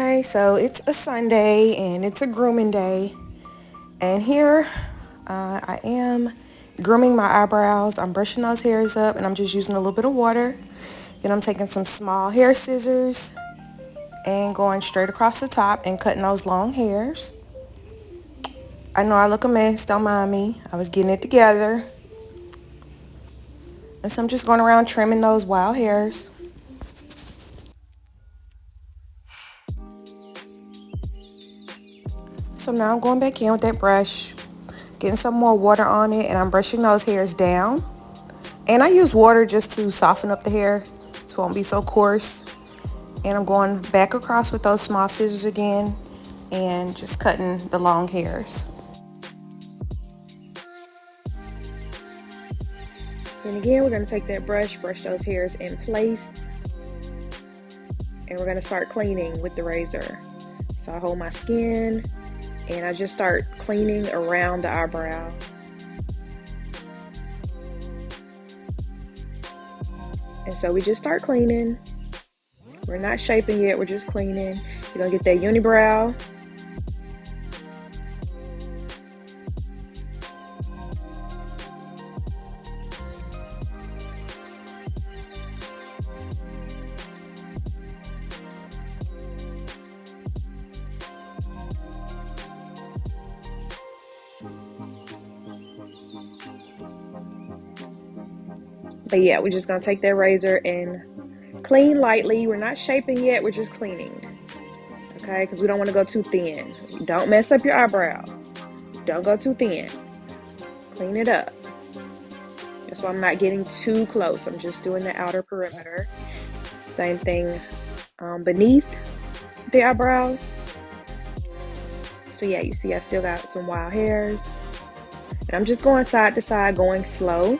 Hi, so it's a Sunday and it's a grooming day, and here I am grooming my eyebrows. I'm brushing those hairs up and I'm just using a little bit of water. Then I'm taking some small hair scissors and going straight across the top and cutting those long hairs. I know I look a mess, don't mind me. I was getting it together. And so I'm just going around trimming those wild hairs. So now I'm going back in with that brush, getting some more water on it, and I'm brushing those hairs down. And I use water just to soften up the hair so it won't be so coarse. And I'm going back across with those small scissors again and just cutting the long hairs. And again, we're going to take that brush those hairs in place. And we're going to start cleaning with the razor. So I hold my skin and I just start cleaning around the eyebrow. And so we just start cleaning. We're not shaping yet, we're just cleaning. You're gonna get that unibrow. But yeah, we're just gonna take that razor and clean lightly. We're not shaping yet, we're just cleaning. Okay, because we don't want to go too thin. Don't mess up your eyebrows. Don't go too thin. Clean it up. That's why I'm not getting too close. I'm just doing the outer perimeter. Same thing beneath the eyebrows. So yeah, you see I still got some wild hairs. And I'm just going side to side, going slow.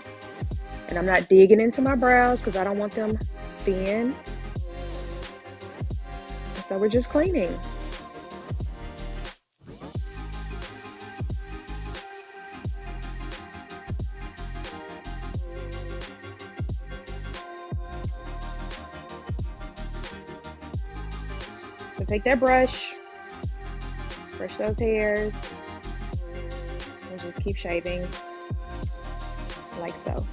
And I'm not digging into my brows because I don't want them thin. So we're just cleaning. So take that brush those hairs, and just keep shaving like so.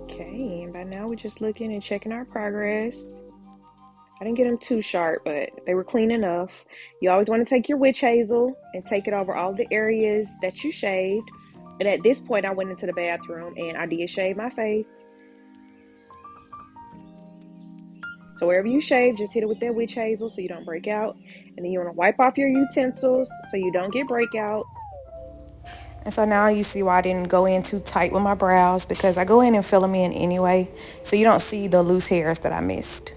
Okay, and by now we're just looking and checking our progress. I didn't get them too sharp, but they were clean enough. You always want to take your witch hazel and take it over all the areas that you shaved. And at this point, I went into the bathroom and I did shave my face. So wherever you shave, just hit it with that witch hazel so you don't break out. And then you want to wipe off your utensils so you don't get breakouts. And so now you see why I didn't go in too tight with my brows, because I go in and fill them in anyway, so you don't see the loose hairs that I missed.